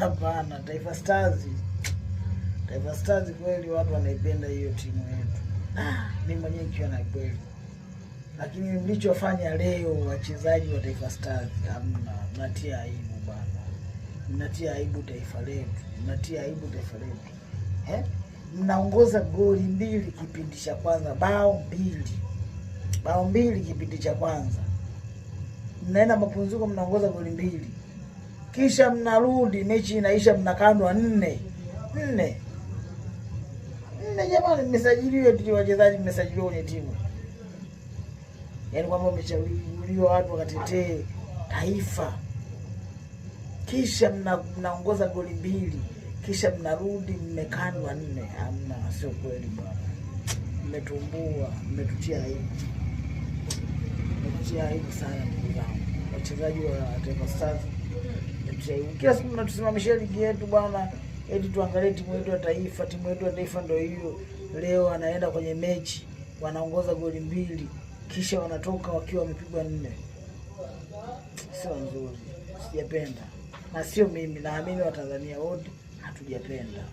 Hapana, Taifa Stars. Taifa Stars kweli watu wanaipenda hiyo timu yetu. Mimi mwenyewe nikiwa na kweli. Lakini mlichofanya leo wachezaji wa Taifa Stars, hamna, mnatia aibu bana. Mnatia aibu taifa letu. Mnatia aibu taifa letu. Mnaongoza goli 2 kipindi cha kwanza, bao 2. Bao 2 kipindi cha kwanza. Mnaenda mapumziko mnaongoza goli 2. Kisha mnarudi mechi inaisha mnakandwa 4. Jamani, mmesajiliwa tu wachezaji, mmesajiliwa kwenye timu. Yaani kwamba mmesajiliwa watu wakatetee taifa. Kisha mnaongoza goli 2. Kisha mnarudi mmekandwa 4. Hamna, sio kweli bwana. Mmetumbua, mmetutia aibu. Mmetutia aibu sana ndugu zangu. Wachezaji wa Taifa Stars. Kila siku mnatusimamishia ligi yetu bwana. Eti tuangalie timu yetu ya taifa, timu yetu ya taifa ndio hiyo. Leo anaenda kwenye mechi, wanaongoza goli 2, kisha wanatoka wakiwa wamepigwa 4. Sio nzuri. Sijapenda. Na sio mimi, naamini Watanzania wote hatujapenda.